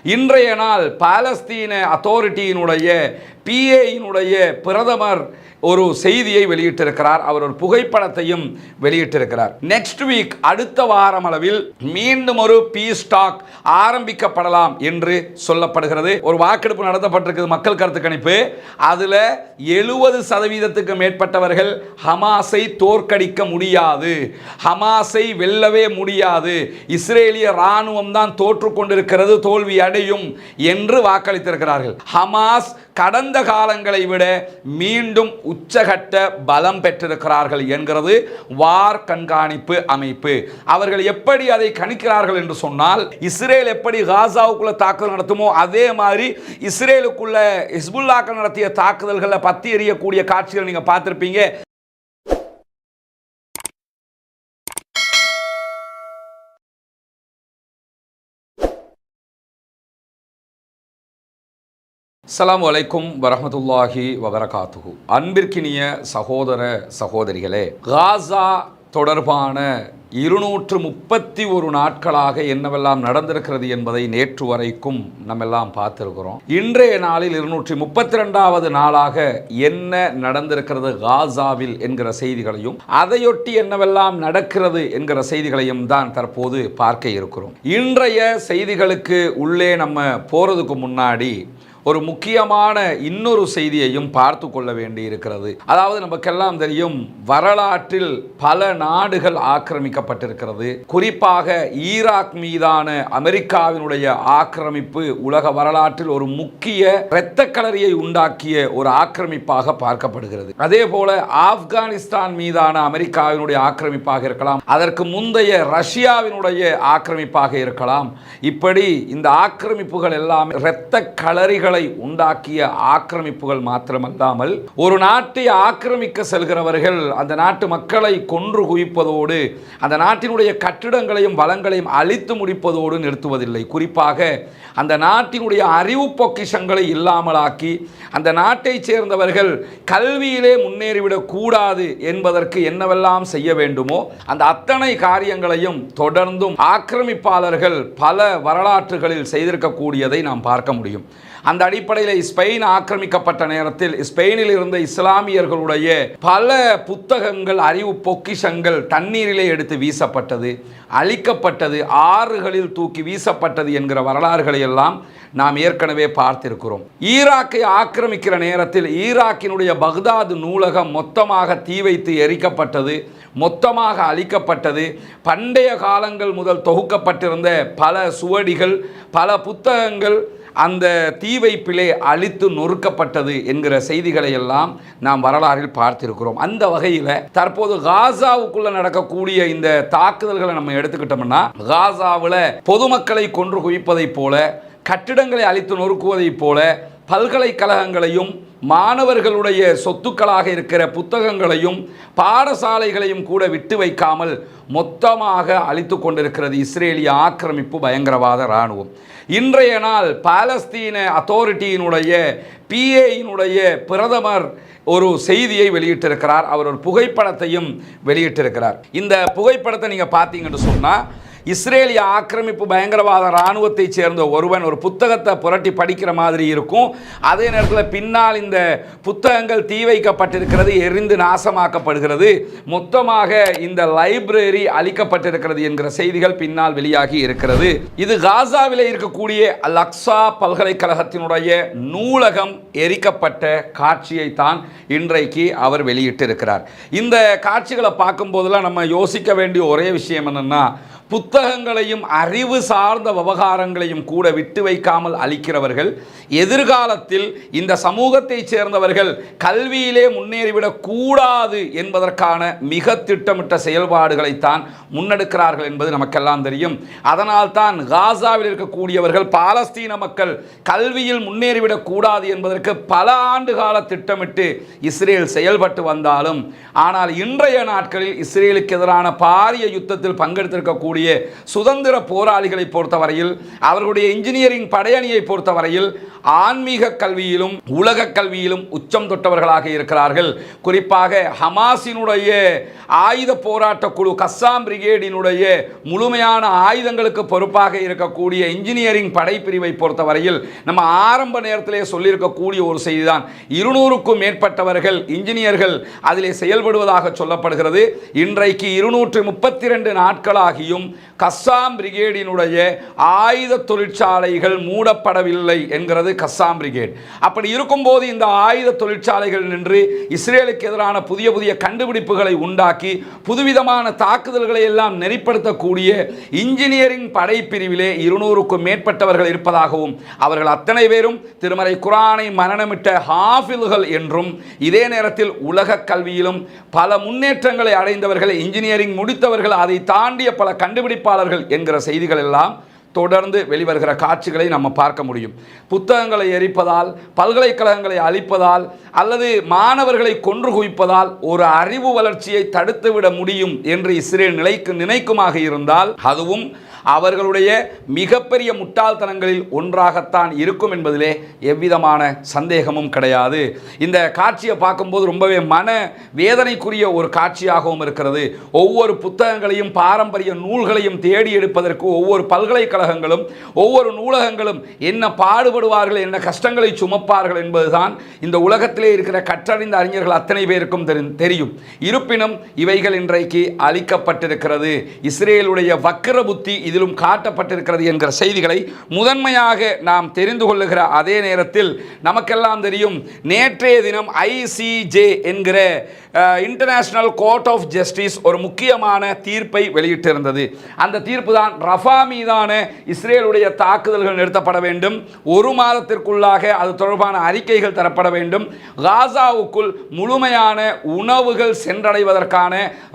இன்றைய நாள் பாலஸ்தீன அத்தாரிட்டியினுடைய PA பிரதமர் ஒரு செய்தியை வெளியிட்டிருக்கிறார். அவர் ஒரு புகைப்படத்தையும் வெளியிட்டிருக்கிறார். நெக்ஸ்ட் வீக் அடுத்த வாரம் அளவில் மீண்டும் ஒரு பீஸ் டாக் ஆரம்பிக்கப்படலாம் என்று சொல்லப்படுகிறது. ஒரு வாக்கெடுப்பு நடத்தப்பட்டிருக்கிறது, மக்கள் கருத்து கணிப்பு. அதுல 70% மேற்பட்டவர்கள் ஹமாஸை தோற்கடிக்க முடியாது, ஹமாஸை வெல்லவே முடியாது, இஸ்ரேலிய ராணுவம் தான் தோற்று கொண்டிருக்கிறது, தோல்வி அடையும் என்று வாக்களித்திருக்கிறார்கள். ஹமாஸ் கடந்த காலங்களை விட மீண்டும் உச்சகட்ட பலம் பெற்றிருக்கிறார்கள் என்கிறது வார் கண்காணிப்பு அமைப்பு. அவர்கள் எப்படி அதை கணிக்கிறார்கள் என்று சொன்னால், இஸ்ரேல் எப்படி காசாவுக்குள்ள தாக்குதல் நடத்துமோ அதே மாதிரி இஸ்ரேலுக்குள்ள ஹிஸ்புல்லாக்கள் நடத்திய தாக்குதல்களை பத்தி எறியக்கூடிய காட்சிகள் நீங்க பார்த்திருப்பீங்க. அஸ்ஸலாமு அலைக்கும் வரஹ்மத்துல்லாஹி வபரகாத்துஹு. அன்பிற்கினிய சகோதர சகோதரிகளே, காசா தொடர்பான 231 நாட்களாக என்னவெல்லாம் நடந்திருக்கிறது என்பதை நேற்று வரைக்கும் நம்மெல்லாம் பார்த்திருக்கிறோம். இன்றைய நாளில் 232வது நாளாக என்ன நடந்திருக்கிறது காசாவில் என்கிற செய்திகளையும், அதையொட்டி என்னவெல்லாம் நடக்கிறது என்கிற செய்திகளையும் தான் தற்போது பார்க்க இருக்கிறோம். இன்றைய செய்திகளுக்கு உள்ளே நம்ம போறதுக்கு முன்னாடி ஒரு முக்கியமான இன்னொரு செய்தியையும் பார்த்து கொள்ள வேண்டி இருக்கிறது. அதாவது நமக்கெல்லாம் தெரியும், வரலாற்றில் பல நாடுகள் ஆக்கிரமிக்கப்பட்டிருக்கிறது. குறிப்பாக ஈராக் மீதான அமெரிக்காவினுடைய ஆக்கிரமிப்பு உலக வரலாற்றில் ஒரு முக்கிய இரத்த களரியை உண்டாக்கிய ஒரு ஆக்கிரமிப்பாக பார்க்கப்படுகிறது. அதே போல ஆப்கானிஸ்தான் மீதான அமெரிக்காவினுடைய ஆக்கிரமிப்பாக இருக்கலாம், அதற்கு முந்தைய ரஷ்யாவினுடைய ஆக்கிரமிப்பாக இருக்கலாம். இப்படி இந்த ஆக்கிரமிப்புகள் எல்லாம் இரத்த களரிகளை உண்டாக்கிய ஆக்கிரமிப்புகள் மாத்திரமல்லாமல், ஒரு நாட்டை ஆக்கிரமிக்க செல்கிறவர்கள் அந்த நாட்டு மக்களை கொன்று குவிப்பதோடு அந்த நாட்டினுடைய கட்டிடங்களையும் வளங்களையும் அழித்து முடிப்பதோடு நிறுத்துவதில்லை. குறிப்பாக அந்த நாட்டினுடைய அறிவு பொக்கிஷங்களை இல்லாமலாக்கி அந்த நாட்டை சேர்ந்தவர்கள் கல்வியிலே முன்னேறிவிடக் கூடாது என்பதற்கு என்னவெல்லாம் செய்ய வேண்டுமோ அந்த அத்தனை காரியங்களையும் தொடர்ந்தும் ஆக்கிரமிப்பாளர்கள் பல வரலாற்றுகளில் செய்திருக்கக்கூடியதை நாம் பார்க்க முடியும். அந்த அடிப்படையில் ஸ்பெயின் ஆக்கிரமிக்கப்பட்ட நேரத்தில் ஸ்பெயினில் இருந்த இஸ்லாமியர்களுடைய பல புத்தகங்கள், அறிவு பொக்கிஷங்கள் தண்ணீரிலே எடுத்து வீசப்பட்டது, அழிக்கப்பட்டது, ஆறுகளில் தூக்கி வீசப்பட்டது என்கிற வரலாறுகளை எல்லாம் நாம் ஏற்கனவே பார்த்திருக்கிறோம். ஈராக்கை ஆக்கிரமிக்கிற நேரத்தில் ஈராக்கினுடைய பக்தாது நூலகம் மொத்தமாக தீ வைத்து எரிக்கப்பட்டது, மொத்தமாக அழிக்கப்பட்டது. பண்டைய காலங்கள் முதல் தொகுக்கப்பட்டிருந்த பல சுவடிகள், பல புத்தகங்கள் அந்த தீவைப்பிலே அழித்து நொறுக்கப்பட்டது என்கிற செய்திகளை எல்லாம் நாம் வரலாறில் பார்த்திருக்கிறோம். அந்த வகையில் தற்போது காசாவுக்குள்ள நடக்கக்கூடிய இந்த தாக்குதல்களை நம்ம எடுத்துக்கிட்டோம்னா, காசாவில் பொதுமக்களை கொன்று குவிப்பதைப் போல, கட்டிடங்களை அழித்து நொறுக்குவதைப் போல, பல்கலைக்கழகங்களையும் மாணவர்களுடைய சொத்துக்களாக இருக்கிற புத்தகங்களையும் பாடசாலைகளையும் கூட விட்டு வைக்காமல் மொத்தமாக அழித்து கொண்டிருக்கிறது இஸ்ரேலிய ஆக்கிரமிப்பு பயங்கரவாத இராணுவம். இன்றைய நாள் பாலஸ்தீன அத்தாரிட்டியினுடைய PA பிரதமர் ஒரு செய்தியை வெளியிட்டிருக்கிறார். அவர் ஒரு புகைப்படத்தையும் வெளியிட்டிருக்கிறார். இந்த புகைப்படத்தை நீங்கள் பார்த்தீங்கன்னு சொன்னால், இஸ்ரேலிய ஆக்கிரமிப்பு பயங்கரவாத இராணுவத்தை சேர்ந்த ஒருவன் ஒரு புத்தகத்தை புரட்டி படிக்கிற மாதிரி இருக்கும். அதே நேரத்தில் பின்னால் இந்த புத்தகங்கள் தீ வைக்கப்பட்டிருக்கிறது, எரிந்து நாசமாக்கப்படுகிறது, மொத்தமாக இந்த லைப்ரரி அழிக்கப்பட்டிருக்கிறது என்கிற செய்திகள் பின்னால் வெளியாகி இருக்கிறது. இது காசாவில் இருக்கக்கூடிய அல் அக்ஸா பல்கலைக்கழகத்தினுடைய நூலகம் எரிக்கப்பட்ட காட்சியை தான் இன்றைக்கு அவர் வெளியிட்டிருக்கிறார். இந்த காட்சிகளை பார்க்கும்போதெல்லாம் நம்ம யோசிக்க வேண்டிய ஒரே விஷயம் என்னன்னா, புத்தகங்களையும் அறிவு சார்ந்த விவகாரங்களையும் கூட விட்டு வைக்காமல் அளிக்கிறவர்கள் எதிர்காலத்தில் இந்த சமூகத்தை சேர்ந்தவர்கள் கல்வியிலே முன்னேறிவிடக் கூடாது என்பதற்கான மிக திட்டமிட்ட செயல்பாடுகளைத்தான் முன்னெடுக்கிறார்கள் என்பது நமக்கெல்லாம் தெரியும். அதனால் தான் காசாவில் இருக்கக்கூடியவர்கள் பாலஸ்தீன மக்கள் கல்வியில் முன்னேறிவிடக் கூடாது என்பதற்கு பல ஆண்டு கால திட்டமிட்டு இஸ்ரேல் செயல்பட்டு வந்தாலும், ஆனால் இன்றைய நாட்களில் இஸ்ரேலுக்கு எதிரான பாரிய யுத்தத்தில் பங்கெடுத்திருக்கக்கூடிய இருக்கக்கூடிய சுதந்திர போராளிகளை பொறுத்தவரையில், அவர்களுடைய இன்ஜினியரிங் படையணியை பொறுத்தவரையில் ஆன்மீக கல்வியிலும் உலக கல்வியிலும் உச்சம் தொட்டவர்களாக இருக்கிறார்கள். குறிப்பாக ஹமாஸினுடைய ஆயுத போராட்ட குழு கஸ்ஸாம் பிரிகேடினுடைய முழுமையான ஆயுதங்களுக்கு பொறுப்பாக இருக்கக்கூடிய இன்ஜினியரிங் படைப்பிரிவை பொறுத்தவரையில் நம்ம ஆரம்ப நேரத்திலே சொல்லியிருக்கக்கூடிய ஒரு செய்திதான். 200க்கும் மேற்பட்டவர்கள் இன்ஜினியர்கள் அதிலே செயல்படுவதாக சொல்லப்படுகிறது. இன்றைக்கு 232 நாட்களாகியும் கஸ்ஸாம் பிரிகேடினுடைய ஆயுத தொழிற்சாலைகள் மூடப்படவில்லை என்கிறது கஸ்ஸாம் பிரிகேட். அப்படி இருக்கும்போது இந்த ஆயுத தொழிற்சாலைகள் நின்று இஸ்ரேலுக்கு எதிரான புதிய புதிய கண்டுபிடிப்புகளை உண்டாக்கி புதுவிதமான தாக்குதல்களை எல்லாம் நெறிப்படுத்தக்கூடிய இன்ஜினியரிங் படைப்பிரிவிலே 200க்கும் மேற்பட்டவர்கள் இருப்பதாகவும் அவர்கள் அத்தனை பேரும் திருமறை குர்ஆனை மரணமிட்ட ஹாஃபில்கள் என்றும், இதே நேரத்தில் உலக கல்வியிலும் பல முன்னேற்றங்களை அடைந்தவர்கள், இன்ஜினியரிங் முடித்தவர்கள், அதை தாண்டிய பல கண்டுபிடிப்பாளர்கள் என்கிற செய்திகள் எல்லாம் தொடர்ந்து வெளிவருகிற காட்சிகளை நம்ம பார்க்க முடியும். புத்தகங்களை எரிப்பதால், பல்கலைக்கழகங்களை அழிப்பதால் அல்லது மாணவர்களை கொன்று குவிப்பதால் ஒரு அறிவு வளர்ச்சியை தடுத்துவிட முடியும் என்று இஸ்ரேல் நினைக்குமாக இருந்தால் அதுவும் அவர்களுடைய மிகப்பெரிய முட்டாள்தனங்களில் ஒன்றாகத்தான் இருக்கும் என்பதிலே எவ்விதமான சந்தேகமும் கிடையாது. இந்த காட்சியை பார்க்கும்போது ரொம்பவே மன வேதனைக்குரிய ஒரு காட்சியாகவும் இருக்கிறது. ஒவ்வொரு புத்தகங்களையும் பாரம்பரிய நூல்களையும் தேடி எடுப்பதற்கு ஒவ்வொரு பல்கலைக்கழகங்களும் ஒவ்வொரு நூலகங்களும் என்ன பாடுபடுவார்கள், என்ன கஷ்டங்களை சுமப்பார்கள் என்பதுதான் இந்த உலகத்திலே இருக்கிற கற்றறிந்த அறிஞர்கள் அத்தனை பேருக்கும் தெரியும். இருப்பினும் இவைகள் இன்றைக்கு அளிக்கப்பட்டிருக்கிறது. இஸ்ரேலுடைய வக்கிர புத்தி இதிலும் காட்டப்பட்டிருக்கிறது என்கிற செய்திகளை முதன்மையாக நாம் தெரிந்து கொள்ளுகிற அதே நேரத்தில் நமக்கெல்லாம் தெரியும், நேற்றைய தினம் ICJ என்கிற இன்டர்நேஷனல் கோர்ட் ஆஃப் ஜஸ்டிஸ் ஒரு முக்கியமான தீர்ப்பை வெளியிட்டிருந்தது. அந்த தீர்ப்பு தான் ரஃபா மீதான இஸ்ரேலுடைய தாக்குதல்கள் நிறுத்தப்பட வேண்டும், ஒரு மாதத்திற்குள்ளாக அது தொடர்பான அறிக்கைகள் தரப்பட வேண்டும், காசாவுக்குள் முழுமையான உணவுகள் சென்றடைவதற்கான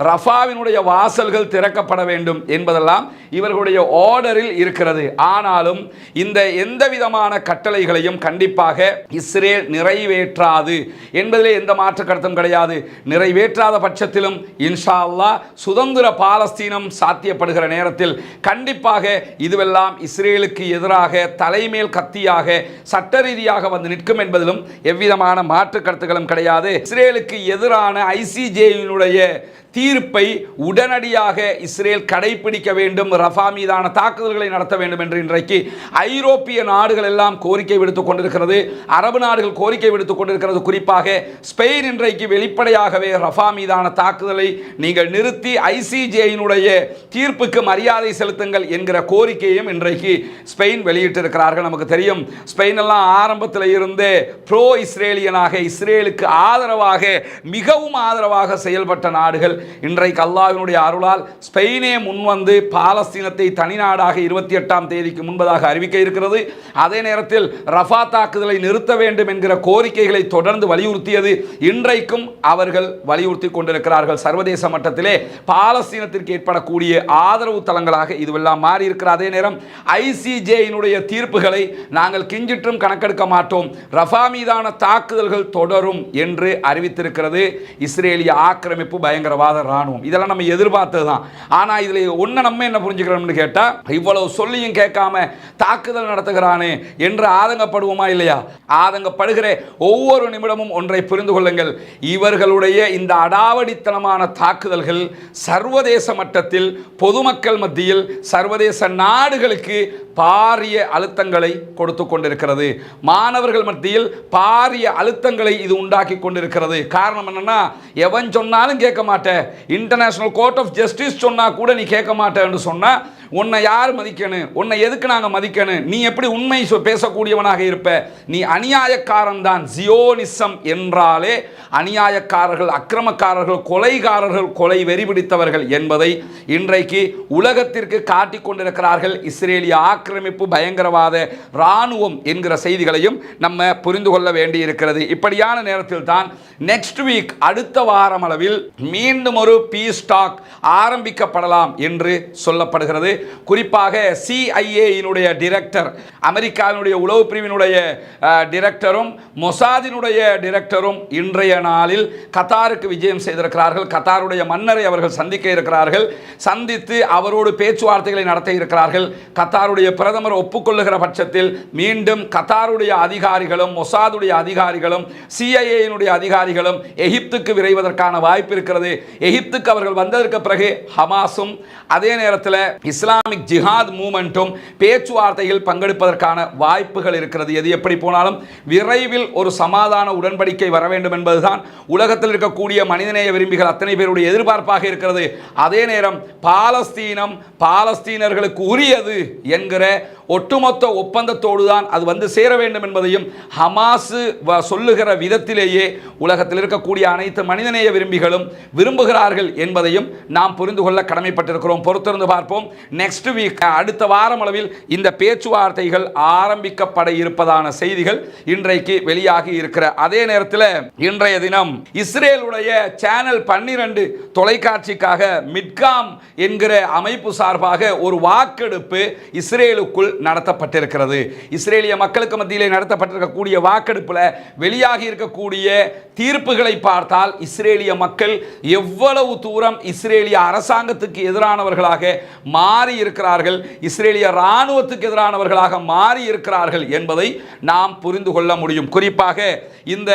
ரஃபாவினுடைய வாசல்கள் திறக்கப்பட வேண்டும் என்பதெல்லாம் இவர்களுடைய ஆர்டரில் இருக்கிறது. ஆனாலும் இந்த எந்த விதமான கட்டளைகளையும் கண்டிப்பாக இஸ்ரேல் நிறைவேற்றாது என்பதிலே எந்த மாற்று கருத்தும் கிடையாது. நிறைவேற்றாத பட்சத்திலும் இன்ஷா அல்லாஹ் சுதந்திர பாலஸ்தீனம் சாத்தியப்படுகிற நேரத்தில் கண்டிப்பாக இதுவெல்லாம் இஸ்ரேலுக்கு எதிராக தலைமேல் கத்தியாக சட்ட ரீதியாக வந்து நிற்கும் என்பதிலும் எவ்விதமான மாற்று கருத்துக்களும் கிடையாது. இஸ்ரேலுக்கு எதிரான ICJயினுடைய தீர்ப்பை உடனடியாக இஸ்ரேல் கடைபிடிக்க வேண்டும், ரஃபா மீதான தாக்குதல்களை நடத்த வேண்டும் என்று இன்றைக்கு ஐரோப்பிய நாடுகள் எல்லாம் கோரிக்கை விடுத்துக் கொண்டிருக்கிறது. அரபு நாடுகள் கோரிக்கை விடுத்துக் கொண்டிருக்கிறது. குறிப்பாக ஸ்பெயின் இன்றைக்கு வெளிப்படையாகவே ரஃபா மீதான தாக்குதலை நீங்கள் நிறுத்தி ICJயினுடைய தீர்ப்புக்கு மரியாதை செலுத்துங்கள் என்கிற கோரிக்கையும் இன்றைக்கு ஸ்பெயின் வெளியிட்டிருக்கிறார்கள். நமக்கு தெரியும், ஸ்பெயின் எல்லாம் ஆரம்பத்தில் இருந்தே ப்ரோ இஸ்ரேலியனாக, இஸ்ரேலுக்கு ஆதரவாக, மிகவும் ஆதரவாக செயல்பட்ட நாடுகள். இன்றைக்கு அல்லாஹ்வினுடைய அருளால் ஸ்பெயினே முன்வந்து பாலஸ்தீனத்தை தனிநாடாக 28ஆம் தேதிக்கு முன்பதாக அறிவிக்க இருக்கிறது. அதே நேரத்தில் ரஃபா தாக்குதலை நிறுத்த வேண்டும் என்கிற கோரிக்கைகளை தொடர்ந்து வலியுறுத்தியது. இன்றைக்கும் அவர்கள் வலியுறுத்தி கொண்டிருக்கிறார்கள். சர்வதேச மட்டத்திலே பாலஸ்தீனத்திற்கு ஏற்படக்கூடிய ஆதரவு தளங்களாக இதுவெல்லாம் மாறி இருக்கிற அதே நேரம் ICJயினுடைய தீர்ப்புகளை நாங்கள் கிஞ்சிற்றும் கணக்கெடுக்க மாட்டோம், ரஃபா மீதான தாக்குதல்கள் தொடரும் என்று அறிவித்திருக்கிறது இஸ்ரேலிய ஆக்கிரமிப்பு பயங்கரவாத ராணுவம். இதெல்லாம் நம்ம எதிர்பார்த்தது தான். ஆனா இதுல ஒண்ணு நம்ம என்ன புரிஞ்சுக்கிறோம்னு கேட்டா, இவ்வளவு சொல்லியும் கேட்காம தாக்குதல் நடத்துகிறானே என்று ஆதங்கப்படுவோமா இல்லையா? ஆதங்கப்படுகிற ஒவ்வொரு நிமிடமும் ஒன்றை புரிந்து கொள்ளுங்கள், இவர்களுடைய இந்த அடாவடித்தனமான தாக்குதல்கள் சர்வதேச மட்டத்தில் பொதுமக்கள் மத்தியில் சர்வதேச நாடுகளுக்கு பாரிய அழுத்தங்களை கொடுத்து கொண்டிருக்கிறது. மாணவர்கள் மத்தியில் பாரிய அழுத்தங்களை இது உண்டாக்கி கொண்டிருக்கிறது. காரணம் என்னன்னா, எவன் சொன்னாலும் கேட்க மாட்டேன், இன்டர்நேஷனல் கோர்ட் ஆஃப் ஜஸ்டிஸ் சொன்னா கூட நீ கேட்க மாட்டேன்னு சொன்னா உன்னை யார் மதிக்கணும்? உன்னை எதுக்கு நாங்கள் மதிக்கணும்? நீ எப்படி உண்மை பேசக்கூடியவனாக இருப்ப? நீ அநியாயக்காரன் தான். ஜியோனிசம் என்றாலே அநியாயக்காரர்கள், அக்கிரமக்காரர்கள், கொலைகாரர்கள், கொலை வெறி பிடித்தவர்கள் என்பதை இன்றைக்கு உலகத்திற்கு காட்டிக் கொண்டிருக்கிறார்கள் இஸ்ரேலிய ஆக்கிரமிப்பு பயங்கரவாத இராணுவம் என்கிற செய்திகளையும் நம்ம புரிந்து கொள்ள வேண்டி இருக்கிறது. இப்படியான நேரத்தில் தான் நெக்ஸ்ட் வீக், அடுத்த வாரம் அளவில் மீண்டும் ஒரு பீஸ் டாக் ஆரம்பிக்கப்படலாம் என்று சொல்லப்படுகிறது. குறிப்பாக CIA டிரெக்டர், அமெரிக்காவினுடைய உளவு பிரிவினுடைய டிரெக்டரும் மொசாதினுடைய டிரெக்டரும் இன்றைய நாளில் கத்தாருக்கு விஜயம் செய்திருக்கிறார்கள். கத்தாருடைய மன்னரை அவர்கள் சந்திக்க இருக்கிறார்கள். சந்தித்து அவரோடு பேச்சுவார்த்தைகளை நடத்த இருக்கிறார்கள். கத்தாருடைய பிரதமர் ஒப்புக்கொள்ளுகிற பட்சத்தில் மீண்டும் கத்தாருடைய அதிகாரிகளும் மொசாதுடைய அதிகாரிகளும் CIA அதிகாரிகளும் எகிப்துக்கு விரைவதற்கான வாய்ப்பு இருக்கிறது. எகிப்துக்கு அவர்கள் வந்ததற்கு பிறகு ஹமாஸும் அதே நேரத்தில் இஸ்லாமிக் ஜிஹாத் மூவ்மெண்ட்டும் பேச்சுவார்த்தையில் பங்கெடுப்பதற்கான வாய்ப்புகள் இருக்கிறது. எது எப்படி போனாலும் விரைவில் ஒரு சமாதான உடன்படிக்கை வர வேண்டும் என்பதுதான் உலகத்தில் இருக்கக்கூடிய மனிதநேய விரும்பிகள் அத்தனை பேருடைய எதிர்பார்ப்பாக இருக்கிறது. அதே நேரம் பாலஸ்தீனம் பாலஸ்தீனர்களுக்கு உரியது என்கிற ஒட்டுமொத்த ஒப்பந்தத்தோடு தான் அது வந்து சேர வேண்டும் என்பதையும் ஹமாஸ் சொல்லுகிற விதத்திலேயே உலகத்தில் இருக்கக்கூடிய அனைத்து மனிதநேய விரும்பிகளும் விரும்புகிறார்கள் என்பதையும் நாம் புரிந்து கொள்ள கடமைப்பட்டிருக்கிறோம். பொறுத்திருந்து பார்ப்போம். நெக்ஸ்ட் வீக், அடுத்த வாரம் அளவில் இந்த பேச்சுவார்த்தைகள் ஆரம்பிக்கப்பட இருப்பதான செய்திகள் இன்றைக்கு வெளியாகி இருக்கிற அதே நேரத்தில் இன்றைய தினம் இஸ்ரேலுடைய சேனல் 12 தொலைக்காட்சிக்காக மிட்காம் என்கிற அமைப்பு சார்பாக ஒரு வாக்கெடுப்பு இஸ்ரேலுக்குள் நடத்தப்பட்டிருக்கிறது. இஸ்ரேலிய மக்களுக்கு மத்தியிலே நடத்தப்பட்டிருக்கக்கூடிய வாக்கெடுப்பில் வெளியாகி இருக்கக்கூடிய தீர்ப்புகளை பார்த்தால் இஸ்ரேலிய மக்கள் எவ்வளவு தூரம் இஸ்ரேலிய அரசாங்கத்துக்கு எதிரானவர்களாக மாறி இருக்கிறார்கள், இஸ்ரேலிய இராணுவத்துக்கு எதிரானவர்களாக மாறி இருக்கிறார்கள் என்பதை நாம் புரிந்து கொள்ள முடியும். குறிப்பாக இந்த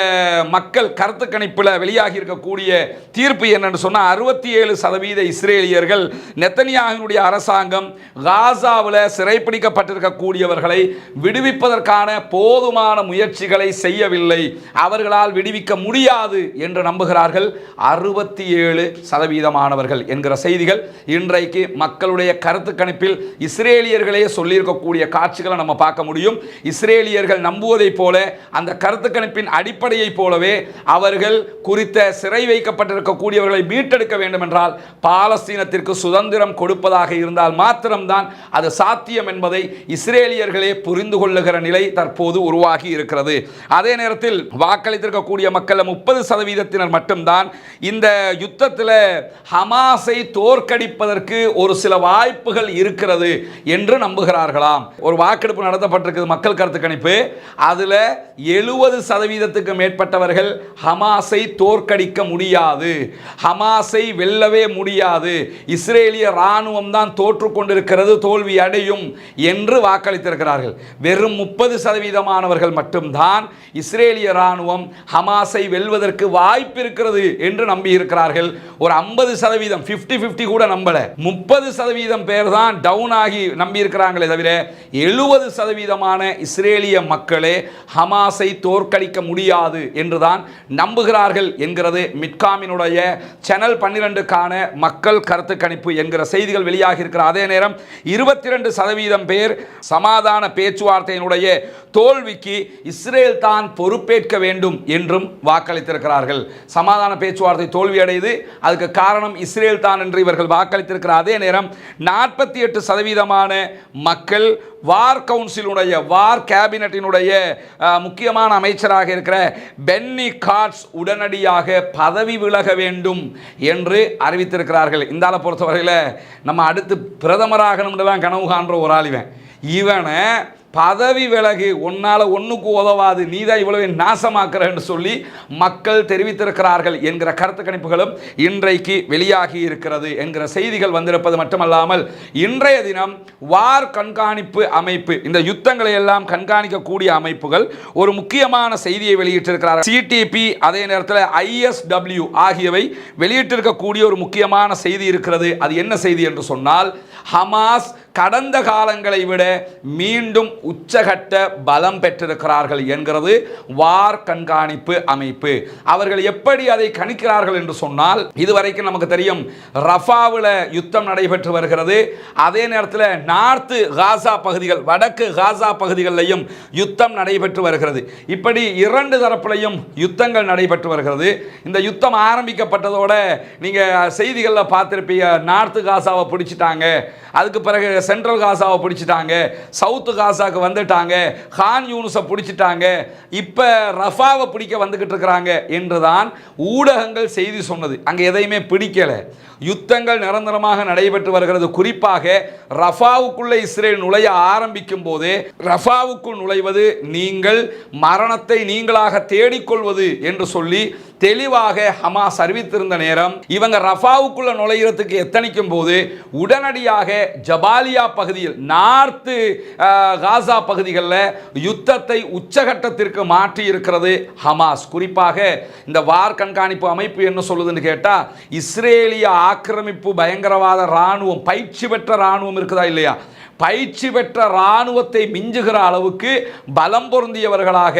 மக்கள் கருத்து கணிப்பில் வெளியாகி இருக்கக்கூடிய தீர்ப்பு என்னன்னு சொன்னால் 67% இஸ்ரேலியர்கள் நெத்தனியாஹுவினுடைய அரசாங்கம் காசாவில் சிறைப்பிடிக்கப்பட்டிருக்கக்கூடியவர்களை விடுவிப்பதற்கான போதுமான முயற்சிகளை செய்யவில்லை, அவர்களால் விடுவிக்க முடியாது என்று நம்புகிறார்கள் 67% என்கிற செய்திகள் இன்றைக்கு மக்களுடைய கருத்து கணிப்பில் இஸ்ரேலியர்களே சொல்லியிருக்கக்கூடிய காட்சிகளை நம்ம பார்க்க முடியும். இஸ்ரேலியர்கள் நம்புவதை போல அந்த கருத்து கணிப்பின் அடிப்படையை போலவே அவர்கள் குறித்த சிறை வைக்கப்பட்டிருக்கக்கூடியவர்களை மீட்டெடுக்க வேண்டும் என்றால் பாலஸ்தீனத்திற்கு சுதந்திரம் கொடுப்பதாக இருந்தால் மாத்திரம்தான் அது சாத்தியம் என்பதை இஸ்ரேலியர்களே புரிந்து கொள்ளுகிற நிலை தற்போது உருவாகி இருக்கிறது. அதே நேரத்தில் வாக்களித்திருக்கக்கூடிய மக்கள் 30% மட்டும்தான் இந்த யுத்தத்தில் ஹமாஸை தோற்கடிப்பதற்கு ஒரு சில வாய்ப்புகள் இருக்கிறது என்று நம்புகிறார்களாம். ஒரு வாக்கெடுப்பு நடத்தப்பட்டிருக்கிறது, மக்கள் கருத்து கணிப்பு. அதில் 70% மேற்பட்டவர்கள் ஹமாஸை தோற்கடிக்க முடியாது, ஹமாஸை வெல்லவே முடியாது, இஸ்ரேலிய இராணுவம் தான் தோற்று கொண்டிருக்கிறது, தோல்வி அடையும் என்று வாக்களித்திருக்கிறார்கள். வெறும் 30% மட்டும்தான் இஸ்ரேலிய இராணுவம் ஹமாஸை வெல்வதற்கு வாய்ப்பு இருக்கிறது என்று நம்பி இருக்கிறார்கள். ஒரு 50% 50-50 கூட நம்பல, 30% பேர் தான் டவுன் ஆகி நம்பி இருக்கிறாங்களே தவிர 70% இஸ்ரேலிய மக்களே ஹமாஸை தோற்கடிக்க முடியாது என்றுதான் நம்புகிறார்கள் என்கிறது மிட்காமினுடைய சேனல் 12க்கான மக்கள் கருத்து கணிப்பு என்கிற செய்திகள் வெளியாகி இருக்கிற அதே நேரம் 22% பேர் சமாதான பேச்சுவார்த்தையினுடைய தோல்விக்கு இஸ்ரேல் தான் பொறுப்பேற்க வேண்டும் என்றும் வாக்களித்திருக்கிறார்கள். சமாதான பேச்சுவார்த்தை தோல்வி அடையுது, அதுக்கு காரணம் இஸ்ரேல் தான் என்று இவர்கள் வாக்களித்திருக்கிற அதே நேரம் 48% மக்கள் வார் கவுன்சிலுடைய வார் கேபினட்டினுடைய முக்கியமான அமைச்சராக இருக்கிற பென்னி காட்ஸ் உடனடியாக பதவி விலக வேண்டும் என்று அறிவித்திருக்கிறார்கள். இந்த ஆளை பொறுத்தவரையில் நம்ம அடுத்து பிரதமராகணும்னுலாம் கனவு காண்ற ஒரு ஆளிவன், இவனை பதவி விலகு, ஒன்னால ஒன்றுக்கு உதவாது, நீதான் இவ்வளவு நாசமாக்குறன்னு சொல்லி மக்கள் தெரிவித்திருக்கிறார்கள் என்கிற கருத்து கணிப்புகளும் இன்றைக்கு வெளியாகி இருக்கிறது என்கிற செய்திகள் வந்திருப்பது மட்டுமல்லாமல் இன்றைய தினம் வார் கண்காணிப்பு அமைப்பு, இந்த யுத்தங்களை எல்லாம் கண்காணிக்கக்கூடிய அமைப்புகள் ஒரு முக்கியமான செய்தியை வெளியிட்டிருக்கிறார்கள். CTP அதே நேரத்தில் ISW ஆகியவை வெளியிட்டிருக்கக்கூடிய ஒரு முக்கியமான செய்தி இருக்கிறது. அது என்ன செய்தி என்று சொன்னால், ஹமாஸ் கடந்த காலங்களை விட மீண்டும் உச்சகட்ட பலம் பெற்றிருக்கிறார்கள் என்கிறது வார் கண்காணிப்பு அமைப்பு. அவர்கள் எப்படி அதை கணிக்கிறார்கள் என்று சொன்னால், இதுவரைக்கும் நமக்கு தெரியும் ரஃபாவில் யுத்தம் நடைபெற்று வருகிறது. அதே நேரத்தில் நார்த்து காசா பகுதிகள், வடக்கு காசா பகுதிகளிலையும் யுத்தம் நடைபெற்று வருகிறது. இப்படி 2 தரப்பிலையும் யுத்தங்கள் நடைபெற்று வருகிறது. இந்த யுத்தம் ஆரம்பிக்கப்பட்டதோட நீங்கள் செய்திகளில் பார்த்துருப்பீங்க, நார்த்து காசாவை பிடிச்சிட்டாங்க, அதுக்கு பிறகு சென்ட்ரல் காசாவை பிடிச்சிட்டாங்க, சவுத்து காசாவுக்கு வந்துட்டாங்க, கான் யூனுஸை பிடிச்சிட்டாங்க, இப்போ ரஃபாவை பிடிக்க வந்துக்கிட்டு இருக்கிறாங்க என்றுதான் ஊடகங்கள் செய்தி சொன்னது. அங்கே எதையுமே பிடிக்கலை. யுத்தங்கள் நிரந்தரமாக நடைபெற்று வருகிறது. குறிப்பாக ரஃபாவுக்குள்ளே இஸ்ரேல் நுழைய ஆரம்பிக்கும் போது, ரஃபாவுக்குள் நுழைவது நீங்கள் மரணத்தை நீங்களாக தேடிக்கொள்வது என்று சொல்லி தெளிவாக ஹமாஸ் அறிவித்திருந்த நேரம், இவங்க ரஃபாவுக்குள்ள நுழைகிறதுக்கு எத்தனிக்கும் போது உடனடியாக ஜபாலியா பகுதியில், நார்த்து காசா பகுதிகளில் யுத்தத்தை உச்சகட்டத்திற்கு மாற்றி இருக்கிறது ஹமாஸ். குறிப்பாக இந்த வார் கண்காணிப்பு அமைப்பு என்ன சொல்லுதுன்னு கேட்டால், இஸ்ரேலிய ஆக்கிரமிப்பு பயங்கரவாத இராணுவம், பயிற்சி பெற்ற இராணுவம் இருக்குதா இல்லையா, பயிற்சி பெற்ற இராணுவத்தை மிஞ்சுகிற அளவுக்கு பலம் பொருந்தியவர்களாக,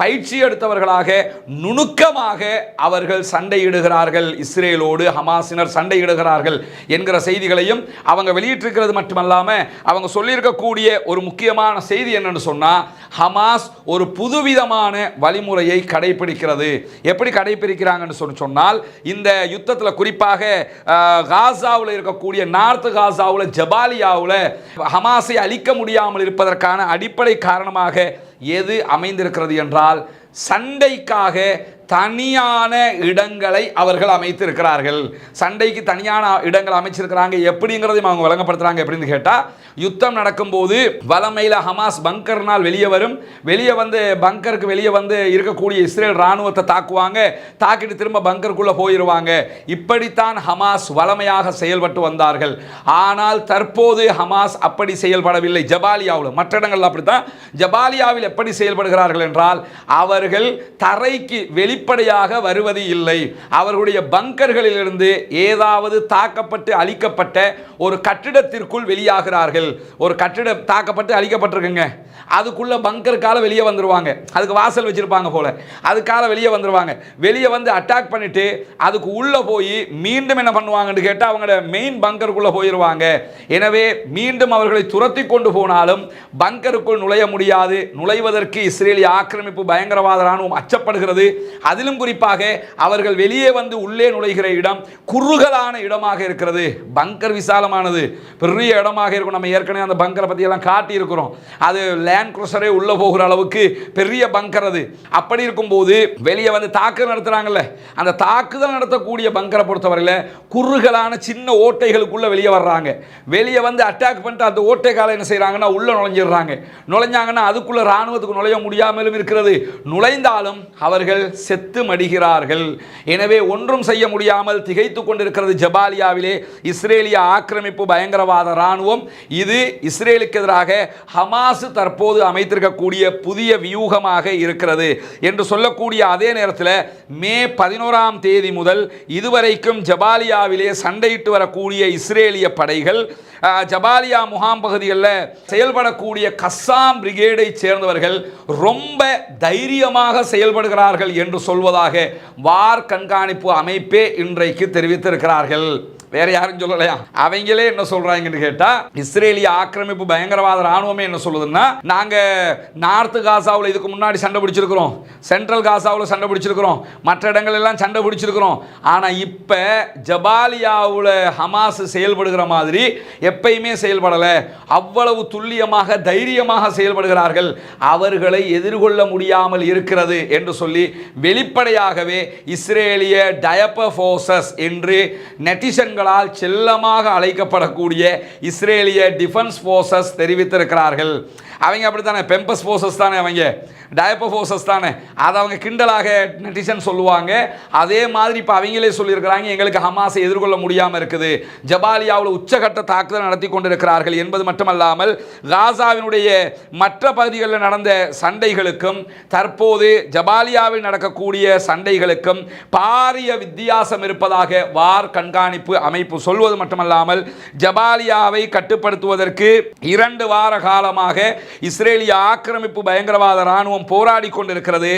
பயிற்சி எடுத்தவர்களாக, நுணுக்கமாக அவர்கள் சண்டையிடுகிறார்கள், இஸ்ரேலோடு ஹமாஸினர் சண்டையிடுகிறார்கள் என்கிற செய்திகளையும் அவங்க வெளியிட்டிருக்கிறது. மட்டுமல்லாமல் அவங்க சொல்லியிருக்கக்கூடிய ஒரு முக்கியமான செய்தி என்னன்னு சொன்னால், ஹமாஸ் ஒரு புதுவிதமான வழிமுறையை கடைபிடிக்கிறது. எப்படி கடைபிடிக்கிறாங்கன்னு சொன்னால், இந்த யுத்தத்தில் குறிப்பாக காசாவில் இருக்கக்கூடிய நார்த் காசாவில் ஜபாலியாவில் ஹமாஸை அழிக்க முடியாமல் இருப்பதற்கான அடிப்படை காரணமாக எது அமைந்திருக்கிறது என்றால், சண்டைக்காக தனியான இடங்களை அவர்கள் அமைத்திருக்கிறார்கள். சண்டைக்கு தனியான இடங்கள் அமைச்சிருக்கிறாங்க. எப்படிங்கிறதையும் அவங்க வழங்கப்படுத்துறாங்க. எப்படின்னு கேட்டால், யுத்தம் நடக்கும்போது வலமையில் ஹமாஸ் பங்கர்னால் வெளியே வரும், வெளியே வந்து பங்கருக்கு வெளியே வந்து இருக்கக்கூடிய இஸ்ரேல் இராணுவத்தை தாக்குவாங்க, தாக்கிட்டு திரும்ப பங்கருக்குள்ளே போயிடுவாங்க. இப்படித்தான் ஹமாஸ் வலமையாக செயல்பட்டு வந்தார்கள். ஆனால் தற்போது ஹமாஸ் அப்படி செயல்படவில்லை. ஜபாலியாவில், மற்ற இடங்கள் அப்படித்தான். ஜபாலியாவில் எப்படி செயல்படுகிறார்கள் என்றால், அவர்கள் தரைக்கு வெளிப்படையாக வருவது இல்லை. அவர்களுடைய பங்கர்களிலிருந்து ஏதாவது தாக்கப்பட்டு அழிக்கப்பட்ட ஒரு கட்டிடத்திற்குள் வெளியாகிறார்கள். ஒரு கட்டிடம் தாக்கப்பட்டு அழிக்கப்பட்டிருக்குங்க, அதுக்குள்ள பங்கருக்கால வெளியே வந்துருவாங்க. அதுக்கு வாசல் வச்சிருப்பாங்க போல, அதுக்கால வெளியே வந்துருவாங்க. வெளியே வந்து அட்டாக் பண்ணிட்டு அதுக்கு உள்ள போய் மீண்டும் என்ன பண்ணுவாங்கன்னு கேட்டால், அவங்களோட மெயின் பங்கருக்குள்ள போயிடுவாங்க. எனவே மீண்டும் அவர்களை துரத்தி கொண்டு போனாலும் பங்கருக்குள் நுழைய முடியாது. நுழைவதற்கு இஸ்ரேலிய ஆக்கிரமிப்பு பயங்கரவாத இராணுவம் அச்சப்படுகிறது. அதிலும் குறிப்பாக அவர்கள் வெளியே வந்து உள்ளே நுழைகிற இடம் குறுகலான இடமாக இருக்கிறது. பங்கர் விசாலமானது, பெரிய இடமாக இருக்கும். நம்ம ஏற்கனவே அந்த பங்கரை பற்றி எல்லாம் காட்டி இருக்கிறோம். அது லேண்ட் குரூசரே உள்ள போகிற அளவுக்கு பெரிய பங்கர் அது. அப்படி இருக்கும்போது வெளியே வந்து தாக்குதல் நடத்துறாங்கல்ல, அந்த தாக்குதல் நடத்தக்கூடிய பங்கரை பொறுத்தவரையில் குறுகலான சின்ன ஓட்டைகளுக்குள்ள வெளியே வர்றாங்க. வெளியே வந்து அட்டாக் பண்ணிட்டு அந்த ஓட்டை காலம் என்ன செய்யறாங்கன்னா உள்ள நுழைஞ்சிடுறாங்க. நுழைஞ்சாங்கன்னா அதுக்குள்ள இராணுவத்துக்கு நுழைய முடியாமலும் இருக்கிறது. நுழைந்தாலும் அவர்கள் செத்து மடிகிறார்கள். எனவே ஒன்றும் செய்ய முடியாமல் திகைத்து கொண்டிருக்கிறது ஜபாலியாவிலே இஸ்ரேலிய ஆக்கிரமிப்பு பயங்கரவாத இராணுவம். இது இஸ்ரேலுக்கு எதிராக ஹமாஸ் தற்போது அமைத்திருக்கக்கூடிய புதிய வியூகமாக இருக்கிறது என்று சொல்லக்கூடிய அதே நேரத்தில் மே 11ஆம் தேதி முதல் இதுவரைக்கும் ஜபாலியாவிலே சண்டையிட்டு வரக்கூடிய இஸ்ரேலிய படைகள் ஜபாலியா முகாம் பகுதிகளில் செயல்படக்கூடிய கஸ்ஸாம் பிரிகேடை சேர்ந்தவர்கள் ரொம்ப தைரியமாக செயல்படுகிறார்கள் என்று சொல்வதாக வார் கண்காணிப்பு அமைப்பே இன்றைக்கு தெரிவித்திருக்கிறார்கள். வேற யாரும் சொல்லலையா? அவங்களே என்ன சொல்றாங்கன்னு கேட்டா, இஸ்ரேலிய ஆக்கிரமிப்பு பயங்கரவாத ராணுவமே என்ன சொல்லுதுன்னா, நாங்க நார்த் காசாவில் இதுக்கு முன்னாடி சண்டை பிடிச்சிருக்கிறோம், சென்ட்ரல் காசாவில் சண்டை பிடிச்சிருக்கிறோம், மற்ற இடங்கள் எல்லாம் சண்டை பிடிச்சிருக்கிறோம். ஆனா இப்ப ஜபாலியாவில் ஹமாஸ் செயல்படுகிற மாதிரி எப்பயுமே செயல்படலை. அவ்வளவு துல்லியமாக தைரியமாக செயல்படுகிறார்கள். அவர்களை எதிர்கொள்ள முடியாமல் இருக்கிறது என்று சொல்லி வெளிப்படையாகவே இஸ்ரேலிய டயப்பர் ஃபோர்சஸ் என்று நெட்டிசன் செல்லமாக அழைக்கப்படக்கூடிய இஸ்ரேலிய டிஃபென்ஸ் ஃபோர்சஸ் தெரிவித்திருக்கிறார்கள். அவங்க அப்படித்தானே, பெம்பஸ் ஃபோர்சஸ் தானே, அவங்க டயப்பர் ஃபோர்சஸ் தானே, அதை அவங்க கிண்டலாக நெட்டிசன் சொல்லுவாங்க. அதே மாதிரி இப்போ அவங்களே சொல்லியிருக்கிறாங்க, எங்களுக்கு ஹமாஸை எதிர்கொள்ள முடியாமல் இருக்குது, ஜபாலியாவில் உச்சகட்ட தாக்குதல் நடத்தி கொண்டிருக்கிறார்கள் என்பது மட்டுமல்லாமல் காசாவினுடைய மற்ற பகுதிகளில் நடந்த சண்டைகளுக்கும் தற்போது ஜபாலியாவில் நடக்கக்கூடிய சண்டைகளுக்கும் பாரிய வித்தியாசம் இருப்பதாக வார் கண்காணிப்பு அமைப்பு சொல்வது மட்டுமல்லாமல் ஜபாலியாவை கட்டுப்படுத்துவதற்கு 2 வார காலமாக இஸ்ரேலிய ஆக்கிரமிப்பு பயங்கரவாத இராணுவம் போராடி கொண்டிருக்கிறது.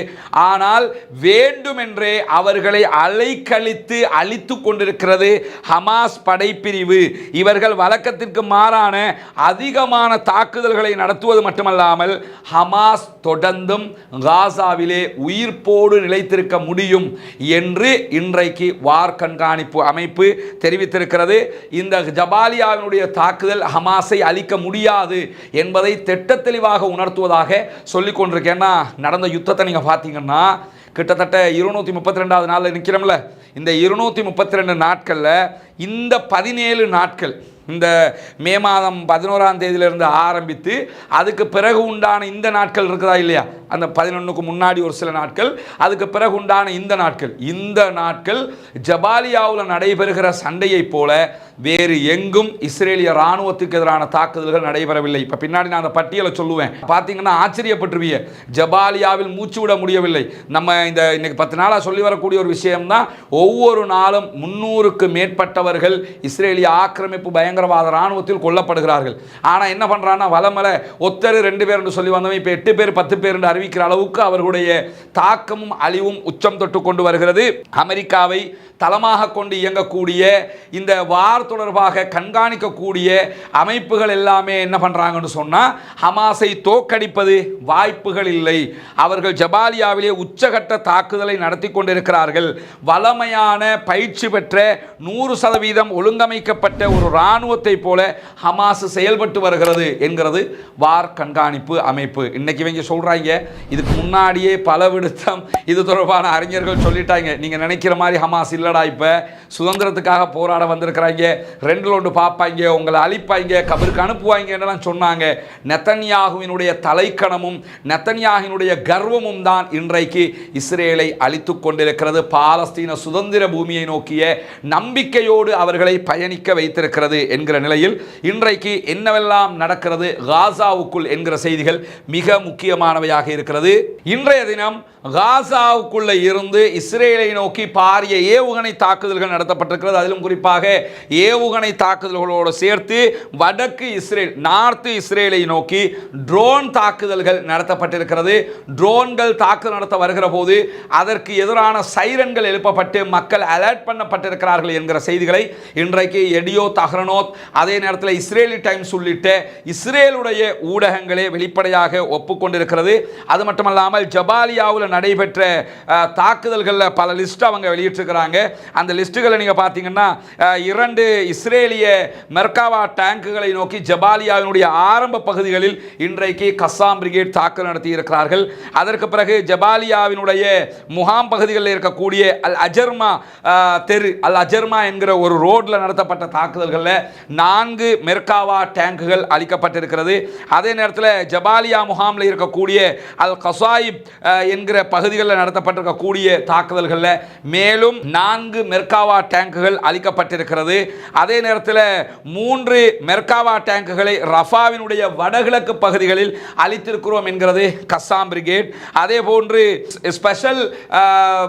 ஆனால் வேண்டுமென்றே அவர்களை அலைக்கழித்து அழித்து கொண்டிருக்கிறது ஹமாஸ் படைப்பிரிவு. இவர்கள் வழக்கத்திற்கு மாறான அதிகமான தாக்குதல்களை நடத்துவது மட்டுமல்லாமல் ஹமாஸ் தொடர்ந்தும் காசாவிலே உயிர்ப்போடு நிலைத்திருக்க முடியும் என்று இன்றைக்கு வார் கண்காணிப்பு அமைப்பு தெரிவித்திருக்கிறது. இந்த ஜபாலியாவினுடைய தாக்குதல் ஹமாஸை அழிக்க முடியாது என்பதை திட்டத்தெளிவாக உணர்த்துவதாக சொல்லிக் கொண்டிருக்கேன்னா, நடந்த யுத்தத்தை நீங்கள் பார்த்தீங்கன்னா கிட்டத்தட்ட 232வது நாளில் நிற்கிறோம்ல. இந்த 232 நாட்களில் இந்த 17 நாட்கள், இந்த மே மாதம் 11ஆம் தேதியிலிருந்து ஆரம்பித்து அதுக்கு பிறகு உண்டான இந்த நாட்கள் இருக்குதா இல்லையா, அந்த 11க்கு முன்னாடி ஒரு சில நாட்கள், அதுக்கு பிறகு உண்டான இந்த நாட்கள் ஜபாலியாவில் நடைபெறுகிற சண்டையைப் போல வேறு எங்கும் இஸ்ரேலிய இராணுவத்துக்கு எதிரான தாக்குதல்கள் நடைபெறவில்லை. இப்போ பின்னாடி நான் அந்த பட்டியலை சொல்லுவேன், பார்த்தீங்கன்னா ஆச்சரியப்பட்டுருவீங்க. ஜபாலியாவில் மூச்சு விட முடியவில்லை. நம்ம இன்னைக்கு 10 நாளாக சொல்லி வரக்கூடிய ஒரு விஷயம்தான், ஒவ்வொரு நாளும் 300க்கு மேற்பட்டவர்கள் இஸ்ரேலிய ஆக்கிரமிப்பு பயங்கரவாத இராணுவத்தில் கொல்லப்படுகிறார்கள். ஆனால் என்ன பண்ணுறான்னா, வலமலை ஒத்தர் 2 பேர் என்று சொல்லி வந்தவன் இப்போ 8 பேர் 10 பேர் என்று அறிவிக்கிற அளவுக்கு அவர்களுடைய தாக்கமும் அழிவும் உச்சம் தொட்டு கொண்டு வருகிறது. அமெரிக்காவை தளமாக கொண்டு இயங்கக்கூடிய இந்த வார் தொடர்பாக கண்காணிக்கக்கூடிய அமைப்புகள் எல்லாமே என்ன பண்ணுறாங்கன்னு சொன்னால், ஹமாஸை தோற்கடிப்பது வாய்ப்புகள் இல்லை, அவர்கள் ஜபாலியாவிலே உச்சகட்ட தாக்குதலை நடத்தி கொண்டிருக்கிறார்கள், வளமையான பயிற்சி பெற்ற 100% ஒழுங்கமைக்கப்பட்ட ஒரு இராணுவத்தை போல ஹமாஸ் செயல்பட்டு வருகிறது என்கிறது வார் கண்காணிப்பு அமைப்பு. இன்னைக்கு இவங்க சொல்கிறாங்க, இதுக்கு முன்னாடியே பல விடுத்தம் இது தொடர்பான அறிஞர்கள் சொல்லிட்டாங்க, நீங்கள் நினைக்கிற மாதிரி ஹமாஸ் இல்லடா, இப்போ சுதந்திரத்துக்காக போராட வந்திருக்கிறாங்க, 2ல் 1 பார்ப்பாங்க, உங்களை அழிப்பாங்க, கபருக்கு அனுப்புவாங்கன்னு சொன்னாங்க. நெத்தன்யாகுவினுடைய தலைக்கணமும் நெத்தன்யாகுவினுடைய கர்வமும் தான் இன்றைக்கு இஸ்ரேலை அழித்து கொண்டிருக்கிறது. பாலஸ்தீன சுதந்திர பூமியை நோக்கிய நம்பிக்கையோடு அவர்களை பயணிக்க வைத்திருக்கிறது என்கிற நிலையில் இன்றைக்கு என்னவெல்லாம் நடக்கிறது காசாவுக்குள் என்கிற செய்திகள் மிக முக்கியமானவையாக இருக்கிறது. இன்றைய தினம் காசாவுக்குள்ள இருந்து இஸ்ரேலை நோக்கி பாரிய ஏவுகணை தாக்குதல்கள் நடத்தப்பட்டிருக்கிறது. அதிலும் குறிப்பாக ஏவுகணை தாக்குதல்களோடு சேர்த்து வடக்கு இஸ்ரேல், நார்த் இஸ்ரேலை நோக்கி ட்ரோன் தாக்குதல்கள் நடத்தப்பட்டிருக்கிறது. ட்ரோன்கள் தாக்குதல் நடத்த வருகிற போது அதற்கு எதிரான சைரன்கள் எழுப்பப்பட்டு மக்கள் அலர்ட் பண்ணப்பட்டிருக்கிறார்கள் என்கிற செய்திகளை இன்றைக்கு எடியோ தஹ்ரனோத், அதே நேரத்தில் இஸ்ரேலி டைம்ஸ் உள்ளிட்ட இஸ்ரேலுடைய ஊடகங்களே வெளிப்படையாக ஒப்புக்கொண்டிருக்கிறது. அது மட்டுமல்லாமல் ஜபாலியாவில் நடைபெற்ற தாக்குதல்களில் பல லிஸ்ட் அவங்க வெளியிட்டிருக்கிறாங்க. அந்த லிஸ்ட்டுகளை நீங்கள் பார்த்தீங்கன்னா 2 இஸ்ரேலிய மெர்காவா டேங்குகளை நோக்கி ஜபாலியாவினுடைய ஆரம்ப பகுதிகளில் இன்றைக்கு கஸ்ஸாம் பிரிகேட் தாக்குதல் நடத்தி இருக்கிறார்கள். அதற்கு பிறகு ஜபாலியாவினுடைய முகாம் பகுதிகளில் இருக்கக்கூடிய அல் அஜர்மா தெரு, அல் அஜர்மா என்கிற ஒரு ரோட்டில் நடத்தப்பட்ட தாக்குதல்களில் 4 மெர்காவா டேங்குகள் அளிக்கப்பட்டிருக்கிறது. அதே நேரத்தில் ஜபாலியா முகாமில் இருக்கக்கூடிய அல் கசாயிப் என்கிற பகுதிகளில் நடத்தப்பட்டிருக்கக்கூடிய தாக்குதல்களில் மேலும் 4 மெர்காவா டேங்குகள் அளிக்கப்பட்டிருக்கிறது. அதே நேரத்தில் 3 மெர்காவா டேங்குகளை ரஃபாவினுடைய வடகிழக்கு பகுதிகளில் அளித்திருக்கிறோம் என்கிறது கஸ்ஸாம் பிரிகேட். அதே போன்று ஸ்பெஷல்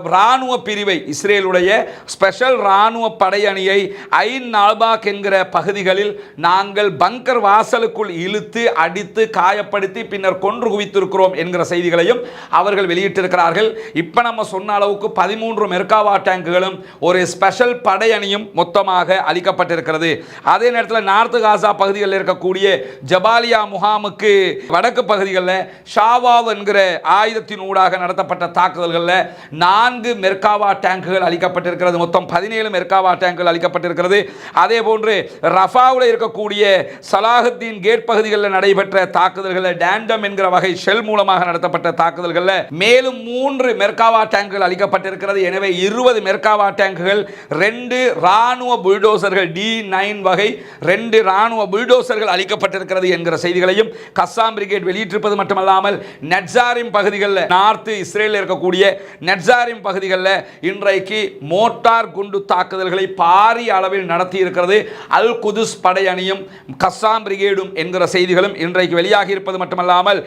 இராணுவ பிரிவை, இஸ்ரேலுடைய ஸ்பெஷல் இராணுவ படையணியை ஐன் நால்பாக் என்கிற பகுதிகளில் நாங்கள் பங்கர் வாசலுக்குள் இழுத்து அடித்து காயப்படுத்தி பின்னர் கொன்று குவித்திருக்கிறோம் என்கிற செய்திகளையும் அவர்கள் வெளியிட்டிருக்கிறார்கள். இப்போ நம்ம சொன்ன அளவுக்கு 13 மெர்காவா டேங்குகளும் ஒரு ஸ்பெஷல் படையணியும் மொத்தமாக அளிக்கப்பட்டிருக்கிறது. அதே நேரத்தில் நார்த் காசா பகுதிகளில் இருக்கக்கூடிய ஜபாலியா முகாமுக்கு வடக்கு பகுதிகளில் ஷாவாவ் என்கிற ஆயுதத்தின் ஊடாக நடத்தப்பட்ட தாக்குதல்களில் 4 மெர்காவா டேங்குகள் அளிக்கப்பட்டிருக்கிறது. மொத்தம் 17 மெர்காவா டேங்குகள் அளிக்கப்பட்டிருக்கிறது. அதே போன்று ரஃபாவில் இருக்கக்கூடிய சலாஹுத்தீன் கேட் பகுதிகளில் நடைபெற்ற தாக்குதல்களில் டேண்டம் என்கிற வகை ஷெல் மூலமாக நடத்தப்பட்ட தாக்குதல்களில் மேலும் 3 மெர்காவா டேங்குகள் அளிக்கப்பட்டிருக்கிறது. எனவே 20 மெர்காவா டேங்குகள், 2 ராணுவ புல்டோசர்கள் D9 வகை 2 ராணுவ புல்டோசர்கள் அளிக்கப்பட்டிருக்கிறது என்கிற செய்திகளையும் கஸ்ஸாம் பிரிகேட் வெளியிட்டிருப்பது மட்டுமல்லாமல் நெட்சாரிம் பகுதிகளில், நார்த் இஸ்ரேலில் இருக்கக்கூடிய நெட்சாரிம் பகுதிகளில் இன்றைக்கு மோட்டார் குண்டு தாக்குதல்களை பாரிய அளவில் நடத்தி இருக்கிறது. அல் அல் குதுஸ் படையணியும் கஸ்ஸாம் பிரிகேடும் என்கிற செய்திகளும் இன்றைக்கு வெளியாகி இருப்பது மட்டுமல்லாமல்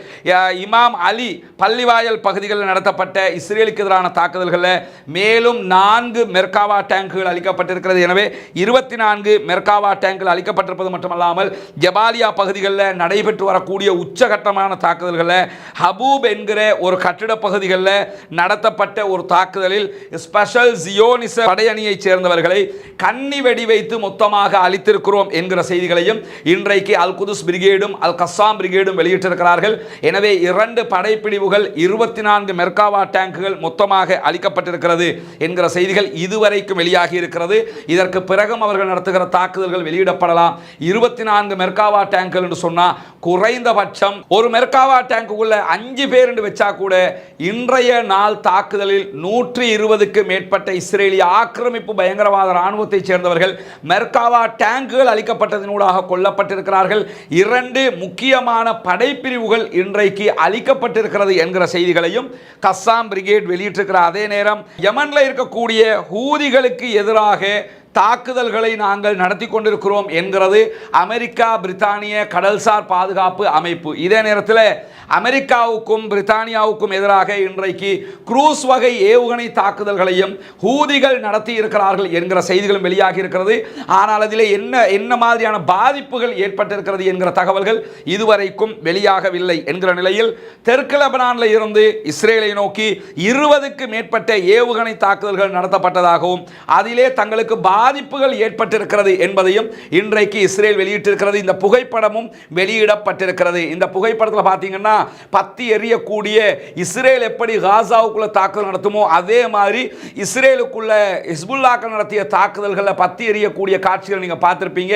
இமாம் அலி பள்ளிவாயல் பகுதிகளில் நடத்தப்பட்ட இஸ்ரேலுக்கு எதிரான தாக்குதல்களில் மேலும் 4 மெர்காவா டேங்குகள் அளிக்கப்பட்டிருக்கிறது. எனவே 24 மெர்காவா டேங்குகள் அளிக்கப்பட்டிருப்பது மட்டுமல்லாமல் ஜபாலியா பகுதிகளில் நடைபெற்று வரக்கூடிய உச்சகட்டமான தாக்குதல்களில் ஹபூப் என்கிற ஒரு கட்டிட பகுதிகளில் நடத்தப்பட்ட ஒரு தாக்குதலில் ஸ்பெஷல் ஜியோனிச படையணியைச் சேர்ந்தவர்களை கன்னி வெடி வைத்து மொத்தமாக அளித்திருக்கிறோம் என்கிற செய்திகளையும் இன்றைக்கு அல் குதுஸ் பிரிகேடும் அல் கஸ்ஸாம் பிரிகேடும் வெளியிட்டிருக்கிறார்கள். எனவே 2 படைப்பிரிவுகள் 24 மெர்காவா டேங்குகள் மொத்தமாக அளிக்கப்பட்டிருக்கிறது என்கிற செய்திகள் இதுவரைக்கும் வெளியாகி இருக்கிறது. இதற்கு பிறகும் அவர்கள் நடத்துகிற தாக்குதல்கள் வெளியிடப்படலாம். 24 மெர்காவா டேங்குகள் என்று சொன்னால் குறைந்தபட்சம் ஒரு மெர்காவா டேங்குக்குள்ள 5 பேர் என்று வச்சா கூட இன்றைய நாள் தாக்குதலில் 120க்கு மேற்பட்ட இஸ்ரேலிய ஆக்கிரமிப்பு பயங்கரவாத இராணுவத்தை சேர்ந்தவர்கள் மெர்காவா டேங்குகள் அளிக்கப்பட்டதனூடாக கொல்லப்பட்டிருக்கிறார்கள். 2 முக்கியமான படைப்பிரிவுகள் இன்றைக்கு அளிக்கப்பட்டிருக்கிறது என்கிற செய்திகளையும் கஸ்ஸாம் பிரிகேட் வெளியிட்டிருக்கிற அதே நேரம் யமன்ல இருக்கக்கூடிய ஹூதிகளுக்கு எதிராக தாக்குதல்களை நாங்கள் நடத்தி கொண்டிருக்கிறோம் என்கிறது அமெரிக்கா பிரித்தானிய கடல்சார் பாதுகாப்பு அமைப்பு. இதே நேரத்தில் அமெரிக்காவுக்கும் பிரித்தானியாவுக்கும் எதிராக இன்றைக்கு குரூஸ் வகை ஏவுகணை தாக்குதல்களையும் ஹூதிகள் நடத்தி இருக்கிறார்கள் என்கிற செய்திகளும் வெளியாகி இருக்கிறது. ஆனால் அதில் என்ன மாதிரியான பாதிப்புகள் ஏற்பட்டிருக்கிறது என்கிற தகவல்கள் இதுவரைக்கும் வெளியாகவில்லை என்கிற நிலையில் தெற்கு லெபனானில் இருந்து இஸ்ரேலை நோக்கி 20க்கு மேற்பட்ட ஏவுகணை தாக்குதல்கள் நடத்தப்பட்டதாகவும் அதிலே தங்களுக்கு பாதிப்புகள் ஏற்பட்டிருக்கிறது என்பதையும் இன்றைக்கு இஸ்ரேல் வெளியிட்டிருக்கிறது. இந்த புகைப்படமும் வெளியிடப்பட்டிருக்கிறது. இந்த புகைப்படத்தில் பார்த்தீங்கன்னா பத்தி எரியக்கூடிய இஸ்ரேல் எப்படி காசாவுக்குள்ள தாக்குதல் நடத்துமோ அதே மாதிரி இஸ்ரேலுக்குள்ள ஹிஸ்புல்லாக்கள் நடத்திய தாக்குதல்களில் பத்தி எரியக்கூடிய காட்சிகள் நீங்க பார்த்திருப்பீங்க.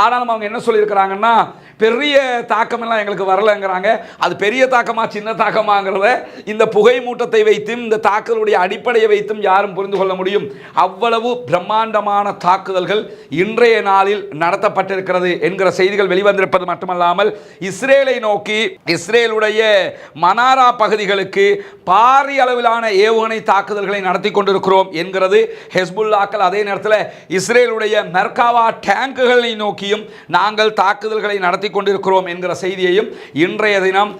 ஆனாலும் அவங்க என்ன சொல்லியிருக்கிறாங்கன்னா பெரிய தாக்கமெல்லாம் எங்களுக்கு வரலங்கிறாங்க. அது பெரிய தாக்கமா சின்ன தாக்கமாங்கிறத இந்த புகை மூட்டத்தை வைத்தும் இந்த தாக்குதலுடைய அடிப்படையை வைத்தும் யாரும் புரிந்து கொள்ள முடியும். அவ்வளவு பிரம்மாண்டமான தாக்குதல்கள் இன்றைய நாளில் நடத்தப்பட்டிருக்கிறது என்கிற செய்திகள் வெளிவந்திருப்பது மட்டுமல்லாமல் இஸ்ரேலை நோக்கி இஸ்ரேலுடைய மனாரா பகுதிகளுக்கு பாரிய அளவிலான ஏவுகணை தாக்குதல்களை நடத்தி கொண்டிருக்கிறோம் என்கிறது ஹெஸ்புல்லாக்கள். அதே நேரத்தில் இஸ்ரேலுடைய மெர்காவா டேங்குகளை நோக்கியும் நாங்கள் தாக்குதல்களை நடத்தி கொண்டிருக்கிறோம் என்கிற செய்தியையும் இன்றைய தினம்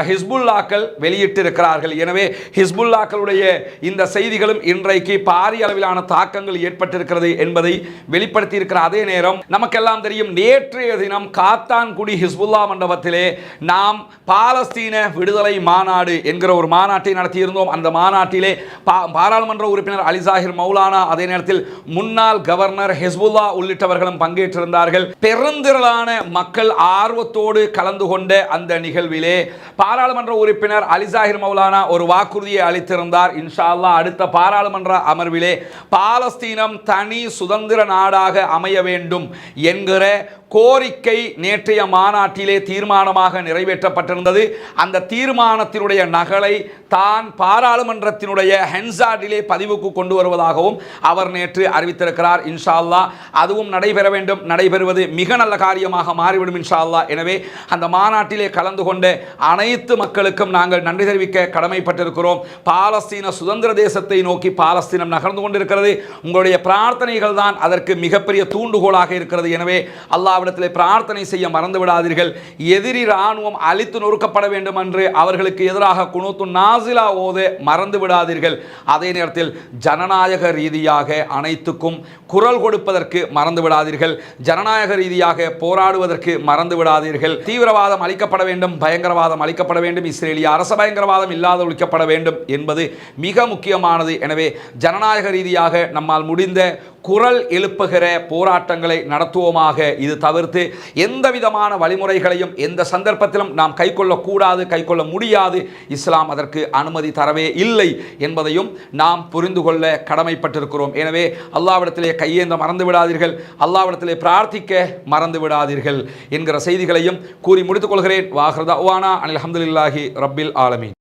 ஹிஸ்புல்லாக்கள் வெளியிட்டிருக்கிறார்கள். எனவே ஹிஸ்புல்லாக்களுடைய இந்த செய்திகளும் இன்றைக்கு பாரிய அளவிலான தாக்கங்கள் ஏற்பட்டிருக்கிறது என்பதை வெளிப்படுத்தி இருக்கிற அதே நேரம் நமக்கெல்லாம் தெரியும் நேற்றைய தினம் காத்தான்குடி ஹிஸ்புல்லா மண்டபத்திலே நாம் பாலஸ்தீன விடுதலை மாநாடு என்கிற ஒரு மாநாட்டை நடத்தியிருந்தோம். அந்த மாநாட்டிலே பாராளுமன்ற உறுப்பினர் அலிசாஹிர் மௌலானா அதே நேரத்தில் முன்னாள் கவர்னர் ஹிஸ்புல்லா உள்ளிட்டவர்களும் பங்கேற்றிருந்தார்கள். பெருந்திரளான மக்கள் ஆர்வத்தோடு கலந்து கொண்ட அந்த நிகழ்விலே பாராளுமன்ற உறுப்பினர் அலிசாஹிர் மௌலானா ஒரு வாக்குறுதியை அளித்திருந்தார். இன்ஷா அல்லாஹ் அடுத்த பாராளுமன்ற அமர்விலே பாலஸ்தீனம் தனி சுதந்திர நாடாக அமைய வேண்டும் என்கிற கோரிக்கை நேற்றைய மாநாட்டிலே தீர்மானமாக நிறைவேற்றப்பட்டிருந்தது. அந்த தீர்மானத்தினுடைய நகலை தான் பாராளுமன்றத்தினுடைய ஹென்சார்டிலே பதிவுக்கு கொண்டு வருவதாகவும் அவர் நேற்று அறிவித்திருக்கிறார். இன்ஷா அல்லாஹ் அதுவும் நடைபெற வேண்டும். நடைபெறுவது மிக நல்ல காரியமாக மாறிவிடும் இன்ஷா அல்லாஹ். எனவே அந்த மாநாட்டிலே கலந்து கொண்ட அனைத்து மக்களுக்கும் நாங்கள் நன்றி தெரிவிக்க கடமைப்பட்டிருக்கிறோம். பாலஸ்தீன சுதந்திர தேசத்தை நோக்கி பாலஸ்தீனம் நகர்ந்து கொண்டிருக்கிறது. உங்களுடைய பிரார்த்தனைகள் தான் அதற்கு மிகப்பெரிய தூண்டுகோலாக இருக்கிறது. எனவே அல்லாஹ் பிரார்த்தனை செய்ய மறந்து விடாதீர்கள். எதிரி ராணுவம் அழித்து நொறுக்கப்பட வேண்டும் என்று அவர்களுக்கு எதிராக குனூத்து நாசிலா ஓத மறந்து விடாதீர்கள். அதே நேரத்தில் ஜனநாயக ரீதியாக அனைத்துக்கும் குரல் கொடுப்பதற்கு மறந்து விடாதீர்கள். ஜனநாயக ரீதியாக போராடுவதற்கு மறந்து விடாதீர்கள். தீவிரவாதம் அளிக்கப்பட வேண்டும், பயங்கரவாதம் அளிக்கப்பட வேண்டும், இஸ்ரேலிய அரச பயங்கரவாதம் இல்லாத ஒழிக்கப்பட வேண்டும் என்பது மிக முக்கியமானது. எனவே ஜனநாயக ரீதியாக நம்மால் முடிந்த குரல் எழுப்புகிற போராட்டங்களை நடத்துவோமாக. இது தவிர்த்து எந்த விதமான வழிமுறைகளையும் எந்த சந்தர்ப்பத்திலும் நாம் கைக்கொள்ளக்கூடாது, கைக்கொள்ள முடியாது. இஸ்லாம் அதற்கு அனுமதி தரவே இல்லை என்பதையும் நாம் புரிந்து கொள்ள கடமைப்பட்டிருக்கிறோம். எனவே அல்லாஹ்விடத்திலே கையேந்த மறந்து விடாதீர்கள், அல்லாஹ்விடத்திலே பிரார்த்திக்க மறந்து விடாதீர்கள் என்கிற செய்திகளையும் கூறி முடித்துக் கொள்கிறேன். வாஹ்ரு தஅவானா அனில் ஹம்துலில்லாஹி ரப்பில் ஆலமீன்.